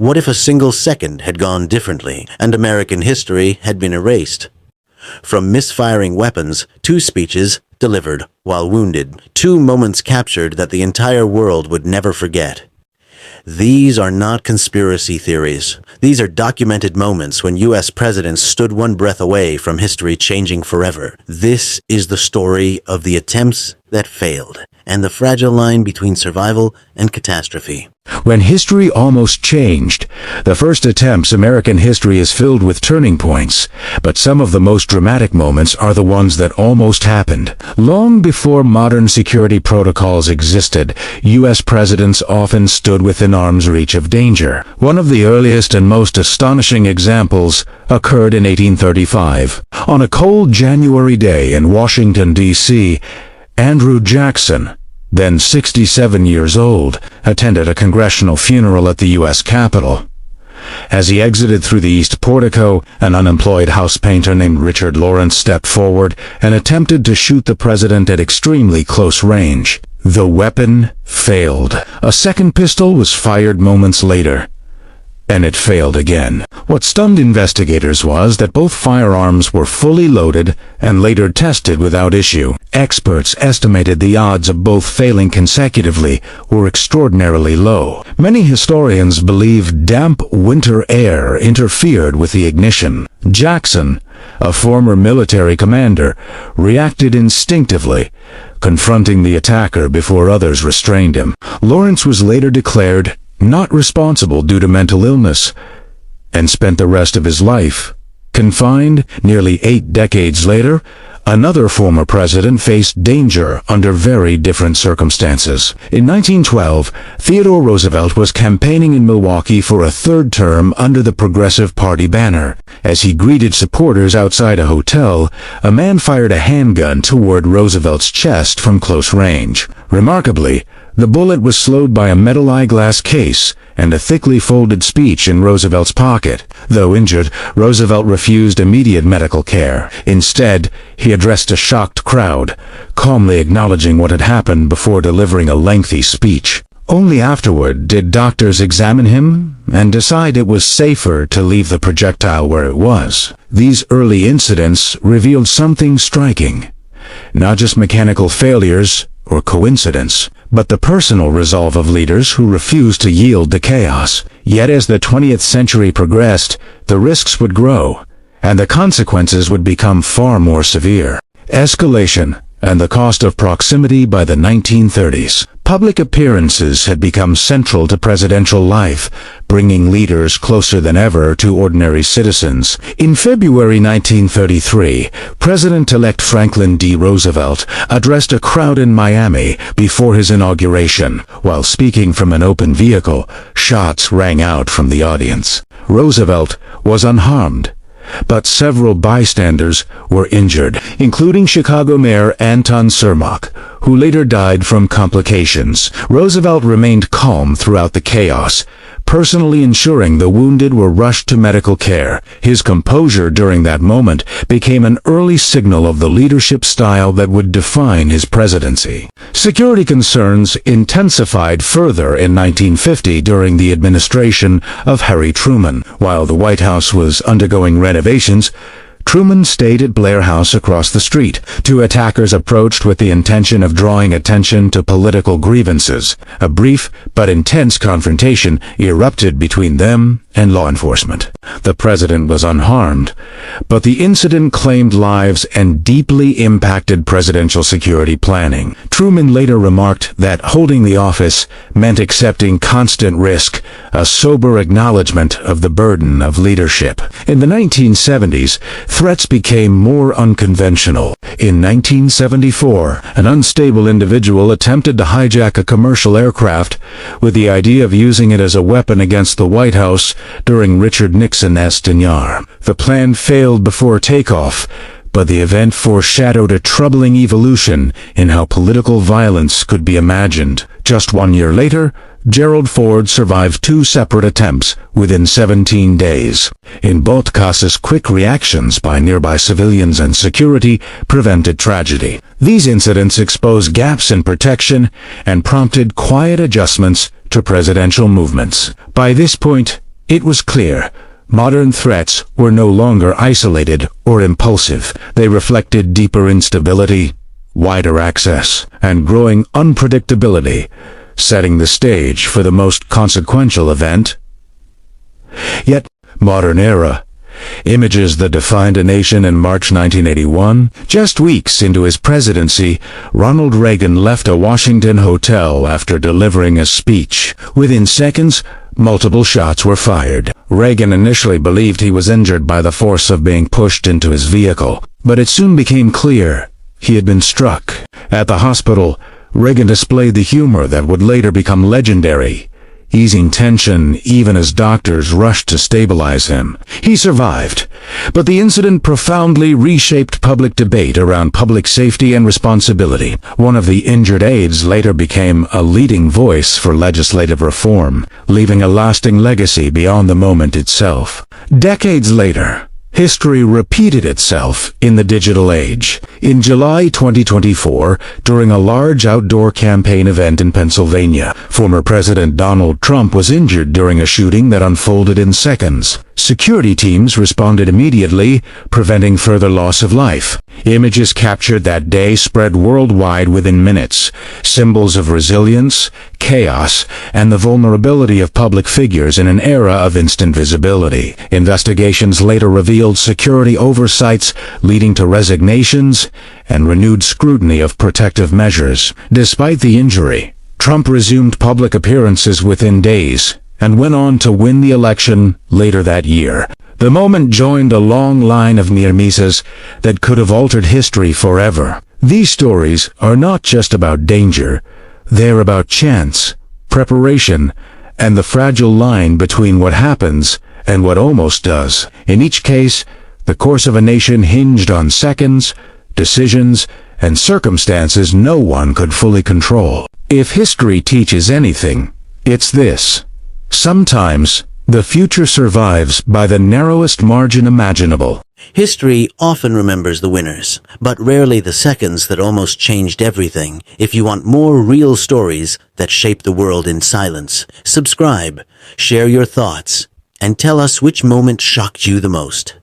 What if a single second had gone differently and American history had been erased? From misfiring weapons, 2 speeches delivered while wounded, 2 moments captured that the entire world would never forget. These are not conspiracy theories. These are documented moments when U.S. presidents stood one breath away from history changing forever. This is the story of the attempts that failed and the fragile line between survival and catastrophe. When history almost changed, the first attempts American history is filled with turning points, but some of the most dramatic moments are the ones that almost happened. Long before modern security protocols existed, U.S. presidents often stood within arm's reach of danger. One of the earliest and most astonishing examples occurred in 1835. On a cold January day in Washington, D.C., Andrew Jackson, then 67 years old, attended a congressional funeral at the U.S. Capitol. As he exited through the east portico, an unemployed house painter named Richard Lawrence stepped forward and attempted to shoot the president at extremely close range. The weapon failed. A second pistol was fired moments later, and it failed again. What stunned investigators was that both firearms were fully loaded and later tested without issue. Experts estimated the odds of both failing consecutively were extraordinarily low. Many historians believe damp winter air interfered with the ignition. Jackson, a former military commander, reacted instinctively, confronting the attacker before others restrained him. Lawrence was later declared not responsible due to mental illness, and spent the rest of his life confined. Nearly 8 decades later, another former president faced danger under very different circumstances. In 1912, Theodore Roosevelt was campaigning in Milwaukee for a 3rd term under the Progressive Party banner. As he greeted supporters outside a hotel, a man fired a handgun toward Roosevelt's chest from close range. Remarkably, the bullet was slowed by a metal eyeglass case and a thickly folded speech in Roosevelt's pocket. Though injured, Roosevelt refused immediate medical care. Instead, he addressed a shocked crowd, calmly acknowledging what had happened before delivering a lengthy speech. Only afterward did doctors examine him and decide it was safer to leave the projectile where it was. These early incidents revealed something striking. Not just mechanical failures or coincidence, but the personal resolve of leaders who refused to yield to chaos. Yet as the 20th century progressed, the risks would grow, and the consequences would become far more severe. Escalation and the cost of proximity. By the 1930s, public appearances had become central to presidential life, bringing leaders closer than ever to ordinary citizens. In February 1933, President-elect Franklin D. Roosevelt addressed a crowd in Miami before his inauguration. While speaking from an open vehicle, shots rang out from the audience. Roosevelt was unharmed, but several bystanders were injured, including Chicago Mayor Anton Cermak, who later died from complications. Roosevelt remained calm throughout the chaos, personally ensuring the wounded were rushed to medical care. His composure during that moment became an early signal of the leadership style that would define his presidency. Security concerns intensified further in 1950 during the administration of Harry Truman. While the White House was undergoing renovations, Truman stayed at Blair House across the street. 2 attackers approached with the intention of drawing attention to political grievances. A brief but intense confrontation erupted between them and law enforcement. The president was unharmed, but the incident claimed lives and deeply impacted presidential security planning. Truman later remarked that holding the office meant accepting constant risk, a sober acknowledgement of the burden of leadership. In the 1970s, threats became more unconventional. In 1974, an unstable individual attempted to hijack a commercial aircraft with the idea of using it as a weapon against the White House during Richard Nixon's tenure. The plan failed before takeoff, but the event foreshadowed a troubling evolution in how political violence could be imagined. Just 1 year later, Gerald Ford survived 2 separate attempts within 17 days. In both cases, quick reactions by nearby civilians and security prevented tragedy. These incidents exposed gaps in protection and prompted quiet adjustments to presidential movements. By this point, It was clear. Modern threats were no longer isolated or impulsive. They reflected deeper instability, wider access, and growing unpredictability, setting the stage for the most consequential event. Yet, modern era. Images that defined a nation in March 1981. Just weeks into his presidency, Ronald Reagan left a Washington hotel after delivering a speech. Within seconds, multiple shots were fired. Reagan initially believed he was injured by the force of being pushed into his vehicle, but it soon became clear he had been struck. At the hospital, Reagan displayed the humor that would later become legendary, easing tension even as doctors rushed to stabilize him. He survived, but the incident profoundly reshaped public debate around public safety and responsibility. One of the injured aides later became a leading voice for legislative reform, leaving a lasting legacy beyond the moment itself. Decades later, history repeated itself in the digital age. In July 2024, during a large outdoor campaign event in Pennsylvania, former President Donald Trump was injured during a shooting that unfolded in seconds. Security teams responded immediately, preventing further loss of life. Images captured that day spread worldwide within minutes, symbols of resilience, chaos, and the vulnerability of public figures in an era of instant visibility. Investigations later revealed security oversights leading to resignations and renewed scrutiny of protective measures. Despite the injury, Trump resumed public appearances within days and went on to win the election later that year. The moment joined a long line of near misses that could have altered history forever. These stories are not just about danger, they're about chance, preparation, and the fragile line between what happens and what almost does. In each case, the course of a nation hinged on seconds, decisions, and circumstances no one could fully control. If history teaches anything, it's this. Sometimes, the future survives by the narrowest margin imaginable. History often remembers the winners, but rarely the seconds that almost changed everything. If you want more real stories that shape the world in silence, subscribe, share your thoughts, and tell us which moment shocked you the most.